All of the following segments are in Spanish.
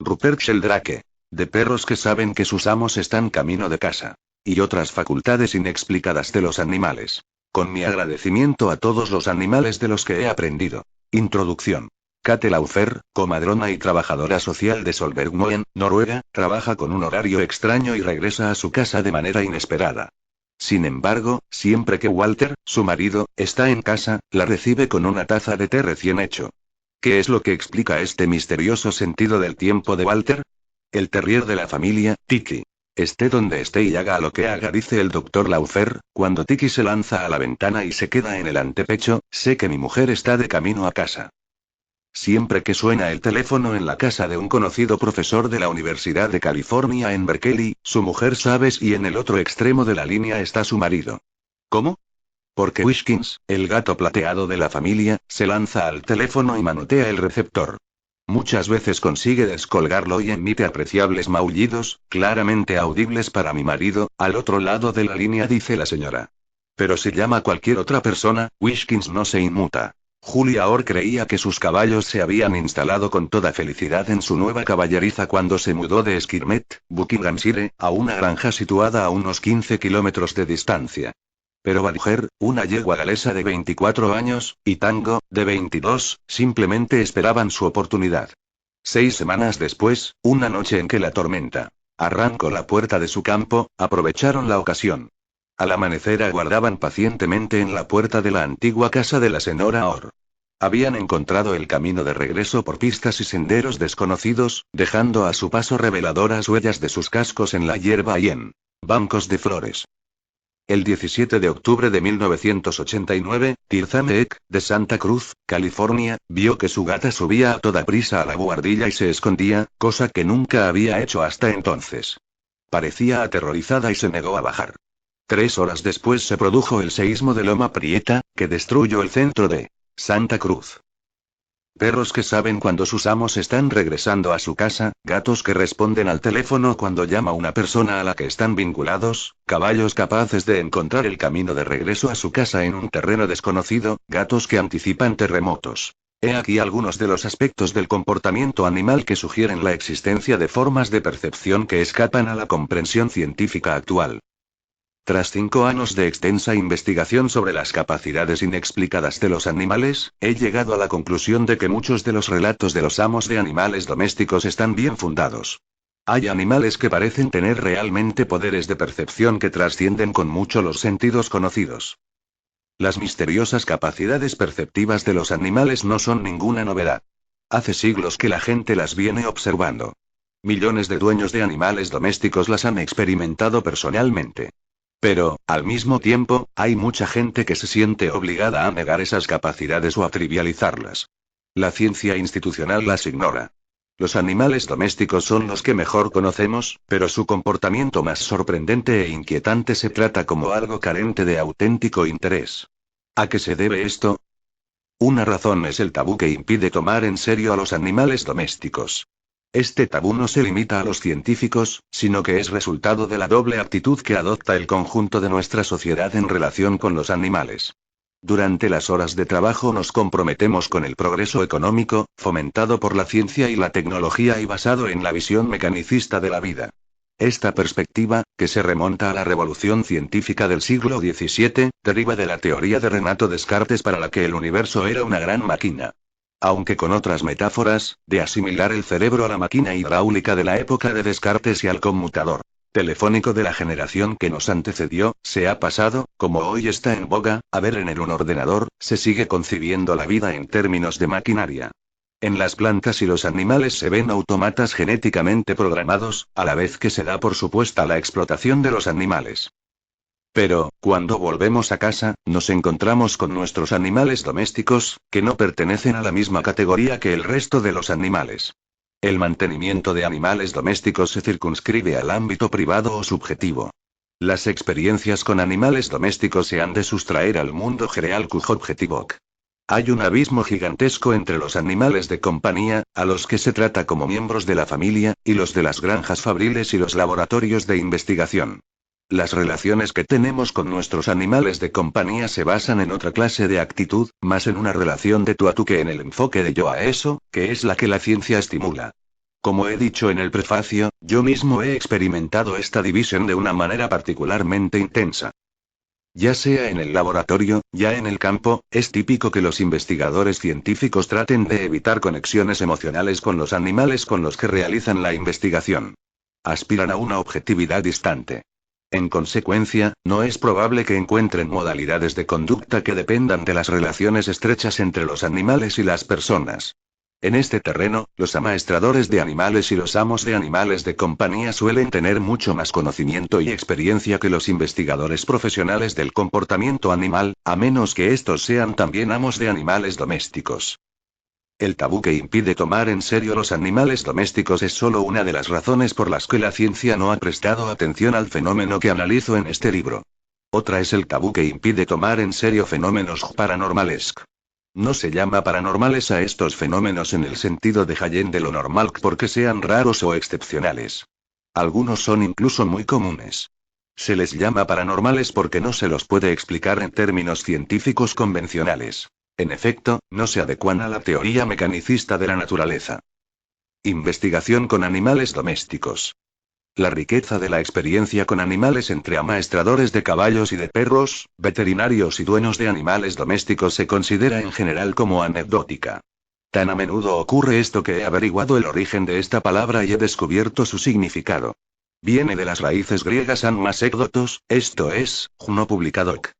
Rupert Sheldrake. De perros que saben que sus amos están camino de casa. Y otras facultades inexplicadas de los animales. Con mi agradecimiento a todos los animales de los que he aprendido. Introducción. Kate Laufer, comadrona y trabajadora social de Solbergmoen, Noruega, trabaja con un horario extraño y regresa a su casa de manera inesperada. Sin embargo, siempre que Walter, su marido, está en casa, la recibe con una taza de té recién hecho. ¿Qué es lo que explica este misterioso sentido del tiempo de Walter? El terrier de la familia, Tiki. Esté donde esté y haga lo que haga, dice el doctor Laufer, cuando Tiki se lanza a la ventana y se queda en el antepecho, sé que mi mujer está de camino a casa. Siempre que suena el teléfono en la casa de un conocido profesor de la Universidad de California en Berkeley, su mujer sabe y en el otro extremo de la línea está su marido. ¿Cómo? Porque Whiskins, el gato plateado de la familia, se lanza al teléfono y manotea el receptor. Muchas veces consigue descolgarlo y emite apreciables maullidos, claramente audibles para mi marido, al otro lado de la línea, dice la señora. Pero si llama cualquier otra persona, Whiskins no se inmuta. Julia Orr creía que sus caballos se habían instalado con toda felicidad en su nueva caballeriza cuando se mudó de Skirmet, Buckinghamshire, a una granja situada a unos 15 kilómetros de distancia. Pero Badger, una yegua galesa de 24 años, y Tango, de 22, simplemente esperaban su oportunidad. 6 semanas después, una noche en que la tormenta arrancó la puerta de su campo, aprovecharon la ocasión. Al amanecer aguardaban pacientemente en la puerta de la antigua casa de la señora Orr. Habían encontrado el camino de regreso por pistas y senderos desconocidos, dejando a su paso reveladoras huellas de sus cascos en la hierba y en bancos de flores. El 17 de octubre de 1989, Tirza Eck, de Santa Cruz, California, vio que su gata subía a toda prisa a la buhardilla y se escondía, cosa que nunca había hecho hasta entonces. Parecía aterrorizada y se negó a bajar. 3 horas después se produjo el seísmo de Loma Prieta, que destruyó el centro de Santa Cruz. Perros que saben cuando sus amos están regresando a su casa, gatos que responden al teléfono cuando llama una persona a la que están vinculados, caballos capaces de encontrar el camino de regreso a su casa en un terreno desconocido, gatos que anticipan terremotos. He aquí algunos de los aspectos del comportamiento animal que sugieren la existencia de formas de percepción que escapan a la comprensión científica actual. Tras 5 años de extensa investigación sobre las capacidades inexplicadas de los animales, he llegado a la conclusión de que muchos de los relatos de los amos de animales domésticos están bien fundados. Hay animales que parecen tener realmente poderes de percepción que trascienden con mucho los sentidos conocidos. Las misteriosas capacidades perceptivas de los animales no son ninguna novedad. Hace siglos que la gente las viene observando. Millones de dueños de animales domésticos las han experimentado personalmente. Pero, al mismo tiempo, hay mucha gente que se siente obligada a negar esas capacidades o a trivializarlas. La ciencia institucional las ignora. Los animales domésticos son los que mejor conocemos, pero su comportamiento más sorprendente e inquietante se trata como algo carente de auténtico interés. ¿A qué se debe esto? Una razón es el tabú que impide tomar en serio a los animales domésticos. Este tabú no se limita a los científicos, sino que es resultado de la doble actitud que adopta el conjunto de nuestra sociedad en relación con los animales. Durante las horas de trabajo nos comprometemos con el progreso económico, fomentado por la ciencia y la tecnología y basado en la visión mecanicista de la vida. Esta perspectiva, que se remonta a la revolución científica del siglo XVII, deriva de la teoría de Renato Descartes para la que el universo era una gran máquina. Aunque con otras metáforas, de asimilar el cerebro a la máquina hidráulica de la época de Descartes y al conmutador telefónico de la generación que nos antecedió, se ha pasado, como hoy está en boga, a ver en un ordenador, se sigue concibiendo la vida en términos de maquinaria. En las plantas y los animales se ven autómatas genéticamente programados, a la vez que se da por supuesta la explotación de los animales. Pero, cuando volvemos a casa, nos encontramos con nuestros animales domésticos, que no pertenecen a la misma categoría que el resto de los animales. El mantenimiento de animales domésticos se circunscribe al ámbito privado o subjetivo. Las experiencias con animales domésticos se han de sustraer al mundo real cujo objetivo. Hay un abismo gigantesco entre los animales de compañía, a los que se trata como miembros de la familia, y los de las granjas fabriles y los laboratorios de investigación. Las relaciones que tenemos con nuestros animales de compañía se basan en otra clase de actitud, más en una relación de tú a tú que en el enfoque de yo a eso, que es la que la ciencia estimula. Como he dicho en el prefacio, yo mismo he experimentado esta división de una manera particularmente intensa. Ya sea en el laboratorio, ya en el campo, es típico que los investigadores científicos traten de evitar conexiones emocionales con los animales con los que realizan la investigación. Aspiran a una objetividad distante. En consecuencia, no es probable que encuentren modalidades de conducta que dependan de las relaciones estrechas entre los animales y las personas. En este terreno, los amaestradores de animales y los amos de animales de compañía suelen tener mucho más conocimiento y experiencia que los investigadores profesionales del comportamiento animal, a menos que estos sean también amos de animales domésticos. El tabú que impide tomar en serio los animales domésticos es solo una de las razones por las que la ciencia no ha prestado atención al fenómeno que analizo en este libro. Otra es el tabú que impide tomar en serio fenómenos paranormales. No se llama paranormales a estos fenómenos en el sentido de Hallen de lo normal porque sean raros o excepcionales. Algunos son incluso muy comunes. Se les llama paranormales porque no se los puede explicar en términos científicos convencionales. En efecto, no se adecuan a la teoría mecanicista de la naturaleza. Investigación con animales domésticos. La riqueza de la experiencia con animales entre amaestradores de caballos y de perros, veterinarios y dueños de animales domésticos se considera en general como anecdótica. Tan a menudo ocurre esto que he averiguado el origen de esta palabra y he descubierto su significado. Viene de las raíces griegas anmasécdotos, esto es, no publicadoc.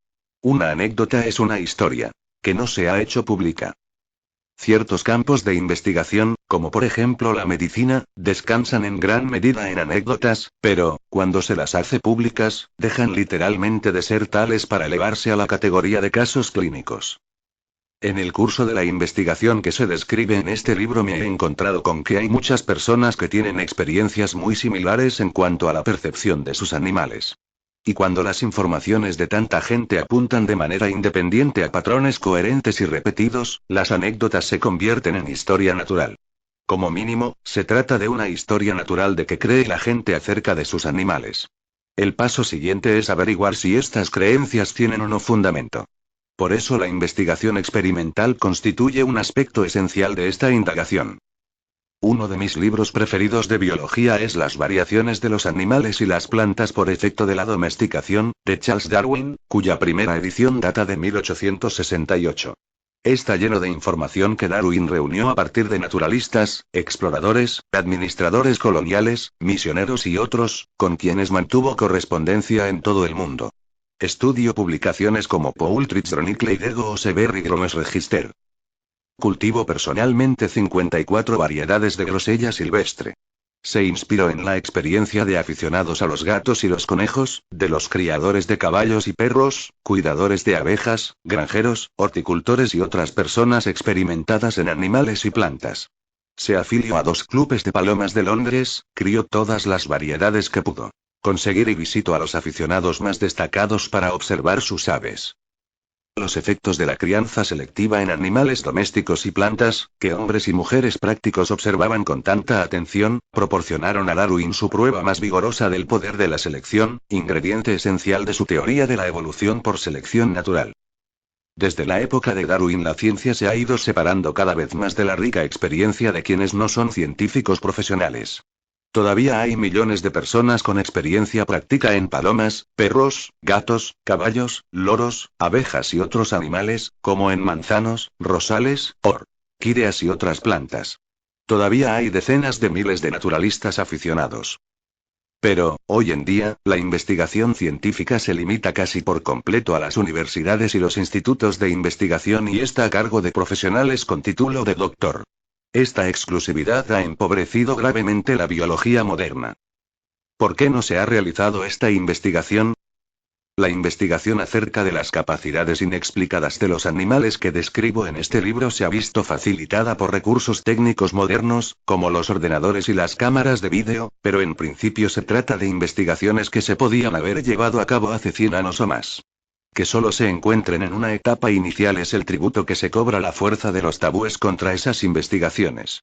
Una anécdota es una historia que no se ha hecho pública. Ciertos campos de investigación, como por ejemplo la medicina, descansan en gran medida en anécdotas, pero, cuando se las hace públicas, dejan literalmente de ser tales para elevarse a la categoría de casos clínicos. En el curso de la investigación que se describe en este libro me he encontrado con que hay muchas personas que tienen experiencias muy similares en cuanto a la percepción de sus animales. Y cuando las informaciones de tanta gente apuntan de manera independiente a patrones coherentes y repetidos, las anécdotas se convierten en historia natural. Como mínimo, se trata de una historia natural de que cree la gente acerca de sus animales. El paso siguiente es averiguar si estas creencias tienen o no fundamento. Por eso la investigación experimental constituye un aspecto esencial de esta indagación. Uno de mis libros preferidos de biología es Las variaciones de los animales y las plantas por efecto de la domesticación, de Charles Darwin, cuya primera edición data de 1868. Está lleno de información que Darwin reunió a partir de naturalistas, exploradores, administradores coloniales, misioneros y otros, con quienes mantuvo correspondencia en todo el mundo. Estudio publicaciones como Poultry's Chronicle y Dego Severry Gromes Register. Cultivo personalmente 54 variedades de grosella silvestre. Se inspiró en la experiencia de aficionados a los gatos y los conejos, de los criadores de caballos y perros, cuidadores de abejas, granjeros, horticultores y otras personas experimentadas en animales y plantas. Se afilió a 2 clubes de palomas de Londres, crió todas las variedades que pudo conseguir y visitó a los aficionados más destacados para observar sus aves. Los efectos de la crianza selectiva en animales domésticos y plantas, que hombres y mujeres prácticos observaban con tanta atención, proporcionaron a Darwin su prueba más vigorosa del poder de la selección, ingrediente esencial de su teoría de la evolución por selección natural. Desde la época de Darwin la ciencia se ha ido separando cada vez más de la rica experiencia de quienes no son científicos profesionales. Todavía hay millones de personas con experiencia práctica en palomas, perros, gatos, caballos, loros, abejas y otros animales, como en manzanos, rosales, orquídeas y otras plantas. Todavía hay decenas de miles de naturalistas aficionados. Pero, hoy en día, la investigación científica se limita casi por completo a las universidades y los institutos de investigación y está a cargo de profesionales con título de doctor. Esta exclusividad ha empobrecido gravemente la biología moderna. ¿Por qué no se ha realizado esta investigación? La investigación acerca de las capacidades inexplicadas de los animales que describo en este libro se ha visto facilitada por recursos técnicos modernos, como los ordenadores y las cámaras de vídeo, pero en principio se trata de investigaciones que se podían haber llevado a cabo hace 100 años o más. Que solo se encuentren en una etapa inicial es el tributo que se cobra la fuerza de los tabúes contra esas investigaciones.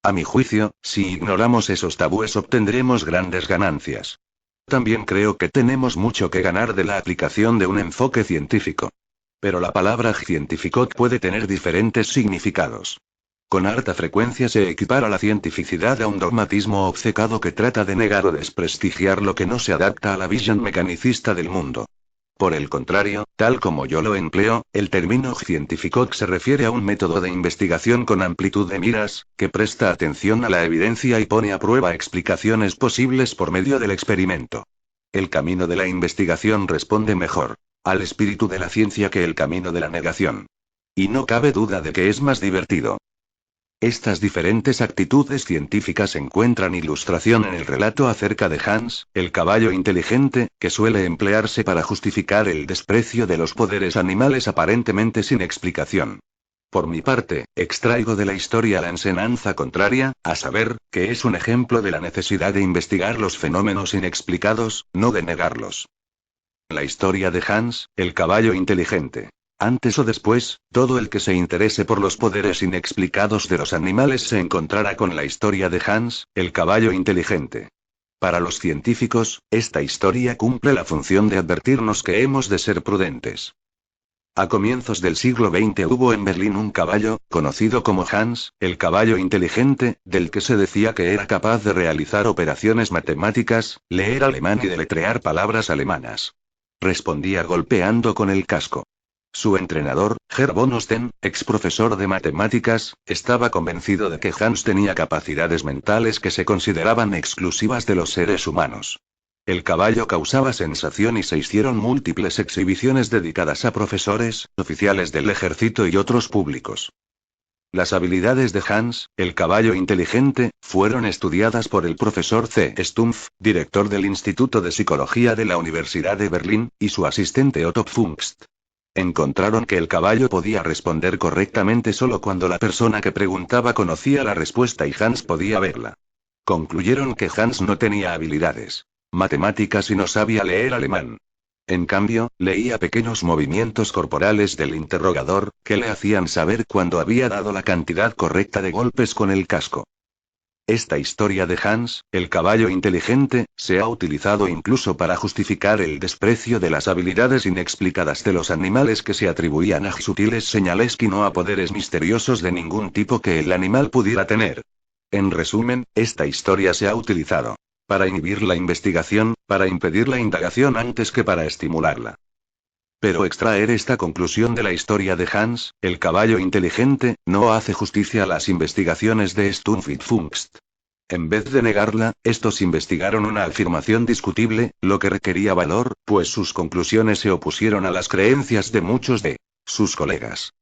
A mi juicio, si ignoramos esos tabúes obtendremos grandes ganancias. También creo que tenemos mucho que ganar de la aplicación de un enfoque científico. Pero la palabra científico puede tener diferentes significados. Con harta frecuencia se equipara la cientificidad a un dogmatismo obcecado que trata de negar o desprestigiar lo que no se adapta a la visión mecanicista del mundo. Por el contrario, tal como yo lo empleo, el término científico se refiere a un método de investigación con amplitud de miras, que presta atención a la evidencia y pone a prueba explicaciones posibles por medio del experimento. El camino de la investigación responde mejor al espíritu de la ciencia que el camino de la negación. Y no cabe duda de que es más divertido. Estas diferentes actitudes científicas encuentran ilustración en el relato acerca de Hans, el caballo inteligente, que suele emplearse para justificar el desprecio de los poderes animales aparentemente sin explicación. Por mi parte, extraigo de la historia la enseñanza contraria, a saber, que es un ejemplo de la necesidad de investigar los fenómenos inexplicados, no de negarlos. La historia de Hans, el caballo inteligente. Antes o después, todo el que se interese por los poderes inexplicados de los animales se encontrará con la historia de Hans, el caballo inteligente. Para los científicos, esta historia cumple la función de advertirnos que hemos de ser prudentes. A comienzos del siglo XX hubo en Berlín un caballo, conocido como Hans, el caballo inteligente, del que se decía que era capaz de realizar operaciones matemáticas, leer alemán y deletrear palabras alemanas. Respondía golpeando con el casco. Su entrenador, Herr von Osten, ex profesor de matemáticas, estaba convencido de que Hans tenía capacidades mentales que se consideraban exclusivas de los seres humanos. El caballo causaba sensación y se hicieron múltiples exhibiciones dedicadas a profesores, oficiales del ejército y otros públicos. Las habilidades de Hans, el caballo inteligente, fueron estudiadas por el profesor C. Stumpf, director del Instituto de Psicología de la Universidad de Berlín, y su asistente Otto Pfungst. Encontraron que el caballo podía responder correctamente solo cuando la persona que preguntaba conocía la respuesta y Hans podía verla. Concluyeron que Hans no tenía habilidades matemáticas y no sabía leer alemán. En cambio, leía pequeños movimientos corporales del interrogador, que le hacían saber cuándo había dado la cantidad correcta de golpes con el casco. Esta historia de Hans, el caballo inteligente, se ha utilizado incluso para justificar el desprecio de las habilidades inexplicadas de los animales que se atribuían a sutiles señales y no a poderes misteriosos de ningún tipo que el animal pudiera tener. En resumen, esta historia se ha utilizado para inhibir la investigación, para impedir la indagación antes que para estimularla. Pero extraer esta conclusión de la historia de Hans, el caballo inteligente, no hace justicia a las investigaciones de Stumpf y Pfungst. En vez de negarla, estos investigaron una afirmación discutible, lo que requería valor, pues sus conclusiones se opusieron a las creencias de muchos de sus colegas.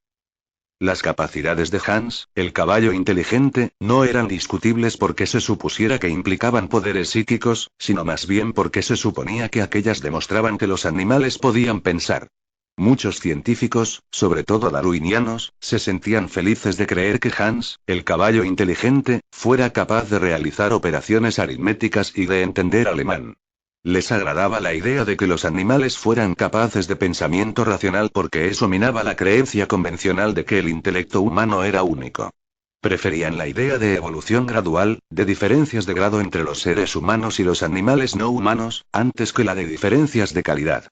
Las capacidades de Hans, el caballo inteligente, no eran discutibles porque se supusiera que implicaban poderes psíquicos, sino más bien porque se suponía que aquellas demostraban que los animales podían pensar. Muchos científicos, sobre todo darwinianos, se sentían felices de creer que Hans, el caballo inteligente, fuera capaz de realizar operaciones aritméticas y de entender alemán. Les agradaba la idea de que los animales fueran capaces de pensamiento racional porque eso minaba la creencia convencional de que el intelecto humano era único. Preferían la idea de evolución gradual, de diferencias de grado entre los seres humanos y los animales no humanos, antes que la de diferencias de calidad.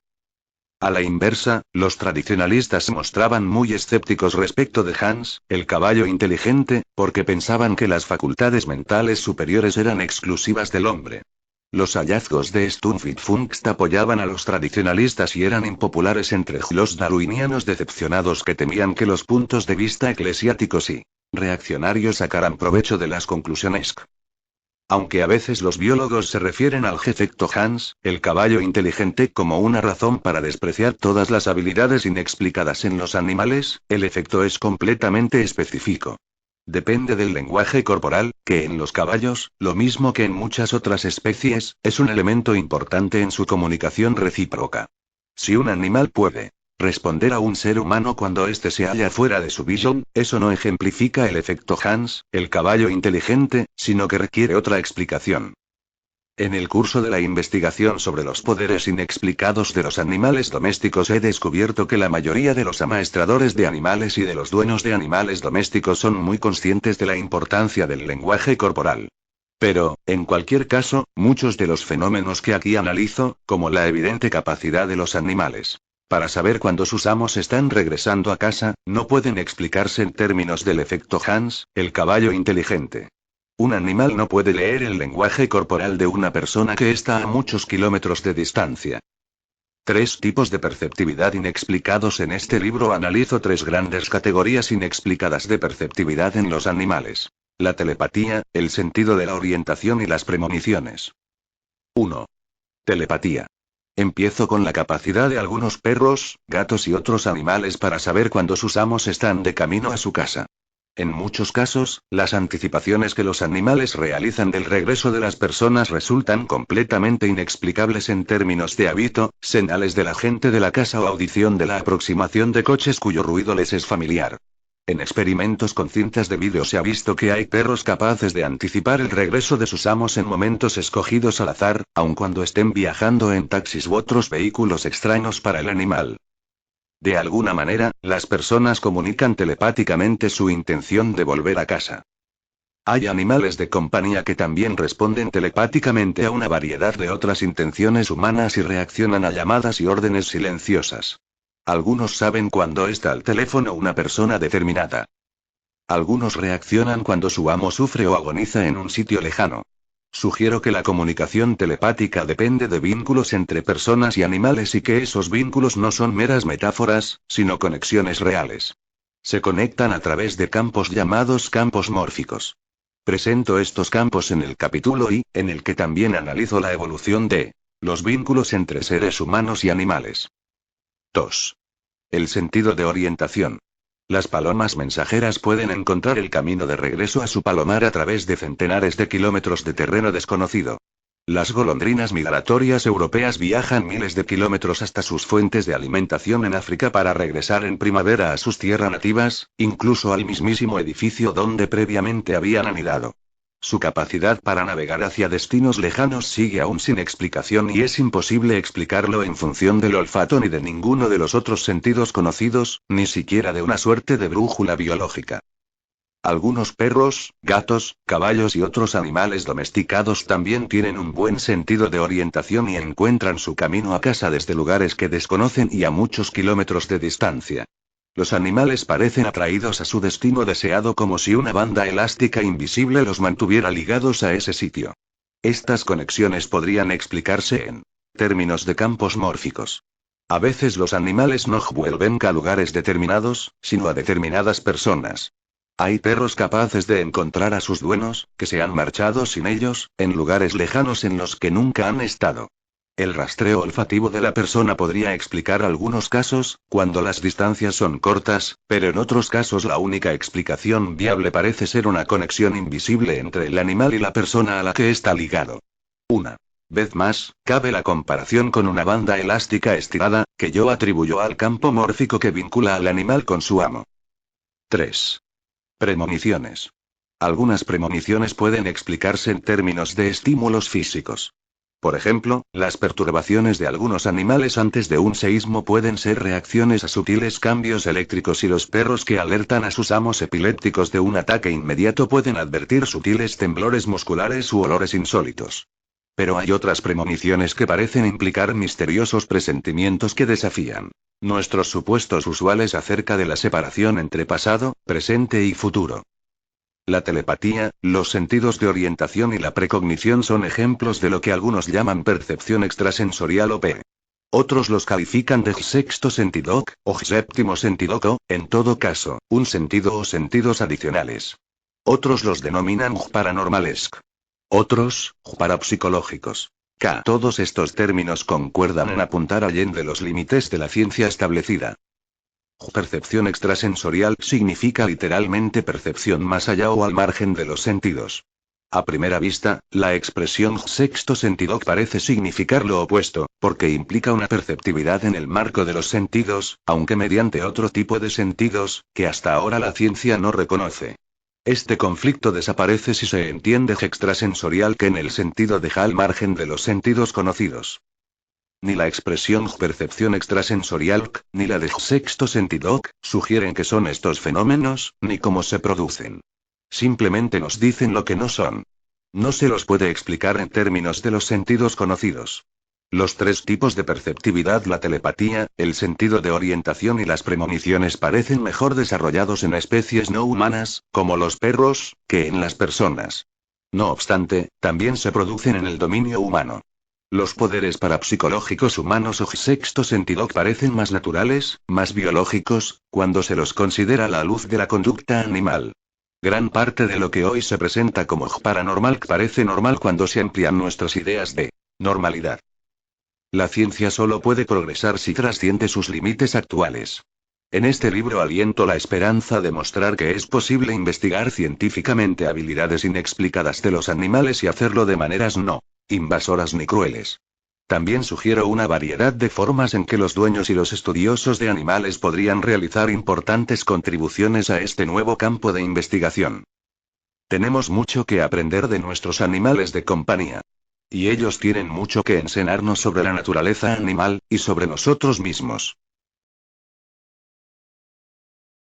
A la inversa, los tradicionalistas se mostraban muy escépticos respecto de Hans, el caballo inteligente, porque pensaban que las facultades mentales superiores eran exclusivas del hombre. Los hallazgos de Stumpf y Pfungst apoyaban a los tradicionalistas y eran impopulares entre los darwinianos decepcionados que temían que los puntos de vista eclesiásticos y reaccionarios sacaran provecho de las conclusiones. Aunque a veces los biólogos se refieren al efecto Hans, el caballo inteligente como una razón para despreciar todas las habilidades inexplicadas en los animales, el efecto es completamente específico. Depende del lenguaje corporal, que en los caballos, lo mismo que en muchas otras especies, es un elemento importante en su comunicación recíproca. Si un animal puede responder a un ser humano cuando éste se halla fuera de su visión, eso no ejemplifica el efecto Hans, el caballo inteligente, sino que requiere otra explicación. En el curso de la investigación sobre los poderes inexplicados de los animales domésticos he descubierto que la mayoría de los amaestradores de animales y de los dueños de animales domésticos son muy conscientes de la importancia del lenguaje corporal. Pero, en cualquier caso, muchos de los fenómenos que aquí analizo, como la evidente capacidad de los animales Para saber cuándo sus amos están regresando a casa, no pueden explicarse en términos del efecto Hans, el caballo inteligente. Un animal no puede leer el lenguaje corporal de una persona que está a muchos kilómetros de distancia. 3 tipos de perceptividad inexplicados. En este libro analizo 3 grandes categorías inexplicadas de perceptividad en los animales: la telepatía, el sentido de la orientación y las premoniciones. 1. Telepatía. Empiezo con la capacidad de algunos perros, gatos y otros animales para saber cuándo sus amos están de camino a su casa. En muchos casos, las anticipaciones que los animales realizan del regreso de las personas resultan completamente inexplicables en términos de hábito, señales de la gente de la casa o audición de la aproximación de coches cuyo ruido les es familiar. En experimentos con cintas de vídeo se ha visto que hay perros capaces de anticipar el regreso de sus amos en momentos escogidos al azar, aun cuando estén viajando en taxis u otros vehículos extraños para el animal. De alguna manera, las personas comunican telepáticamente su intención de volver a casa. Hay animales de compañía que también responden telepáticamente a una variedad de otras intenciones humanas y reaccionan a llamadas y órdenes silenciosas. Algunos saben cuándo está al teléfono una persona determinada. Algunos reaccionan cuando su amo sufre o agoniza en un sitio lejano. Sugiero que la comunicación telepática depende de vínculos entre personas y animales y que esos vínculos no son meras metáforas, sino conexiones reales. Se conectan a través de campos llamados campos mórficos. Presento estos campos en el capítulo I, en el que también analizo la evolución de los vínculos entre seres humanos y animales. 2. El sentido de orientación. Las palomas mensajeras pueden encontrar el camino de regreso a su palomar a través de centenares de kilómetros de terreno desconocido. Las golondrinas migratorias europeas viajan miles de kilómetros hasta sus fuentes de alimentación en África para regresar en primavera a sus tierras nativas, incluso al mismísimo edificio donde previamente habían anidado. Su capacidad para navegar hacia destinos lejanos sigue aún sin explicación y es imposible explicarlo en función del olfato ni de ninguno de los otros sentidos conocidos, ni siquiera de una suerte de brújula biológica. Algunos perros, gatos, caballos y otros animales domesticados también tienen un buen sentido de orientación y encuentran su camino a casa desde lugares que desconocen y a muchos kilómetros de distancia. Los animales parecen atraídos a su destino deseado como si una banda elástica invisible los mantuviera ligados a ese sitio. Estas conexiones podrían explicarse en términos de campos mórficos. A veces los animales no vuelven a lugares determinados, sino a determinadas personas. Hay perros capaces de encontrar a sus dueños, que se han marchado sin ellos, en lugares lejanos en los que nunca han estado. El rastreo olfativo de la persona podría explicar algunos casos, cuando las distancias son cortas, pero en otros casos la única explicación viable parece ser una conexión invisible entre el animal y la persona a la que está ligado. Una vez más, cabe la comparación con una banda elástica estirada, que yo atribuyo al campo mórfico que vincula al animal con su amo. 3. Premoniciones. Algunas premoniciones pueden explicarse en términos de estímulos físicos. Por ejemplo, las perturbaciones de algunos animales antes de un seísmo pueden ser reacciones a sutiles cambios eléctricos y los perros que alertan a sus amos epilépticos de un ataque inmediato pueden advertir sutiles temblores musculares u olores insólitos. Pero hay otras premoniciones que parecen implicar misteriosos presentimientos que desafían nuestros supuestos usuales acerca de la separación entre pasado, presente y futuro. La telepatía, los sentidos de orientación y la precognición son ejemplos de lo que algunos llaman percepción extrasensorial o P. Otros los califican de sexto sentido, o séptimo sentido, o, en todo caso, un sentido o sentidos adicionales. Otros los denominan paranormales. Otros, parapsicológicos. Todos estos términos concuerdan en apuntar allende los límites de la ciencia establecida. Percepción extrasensorial significa literalmente percepción más allá o al margen de los sentidos. A primera vista, la expresión sexto sentido parece significar lo opuesto, porque implica una perceptividad en el marco de los sentidos, aunque mediante otro tipo de sentidos, que hasta ahora la ciencia no reconoce. Este conflicto desaparece si se entiende extrasensorial que en el sentido deja al margen de los sentidos conocidos. Ni la expresión percepción extrasensorial, ni la de sexto sentido, sugieren que son estos fenómenos, ni cómo se producen. Simplemente nos dicen lo que no son. No se los puede explicar en términos de los sentidos conocidos. Los tres tipos de perceptividad, la telepatía, el sentido de orientación y las premoniciones parecen mejor desarrollados en especies no humanas, como los perros, que en las personas. No obstante, también se producen en el dominio humano. Los poderes parapsicológicos humanos o sexto sentido parecen más naturales, más biológicos, cuando se los considera a la luz de la conducta animal. Gran parte de lo que hoy se presenta como paranormal parece normal cuando se amplían nuestras ideas de normalidad. La ciencia solo puede progresar si trasciende sus límites actuales. En este libro aliento la esperanza de mostrar que es posible investigar científicamente habilidades inexplicadas de los animales y hacerlo de maneras no invasoras ni crueles. También sugiero una variedad de formas en que los dueños y los estudiosos de animales podrían realizar importantes contribuciones a este nuevo campo de investigación. Tenemos mucho que aprender de nuestros animales de compañía. Y ellos tienen mucho que enseñarnos sobre la naturaleza animal, y sobre nosotros mismos.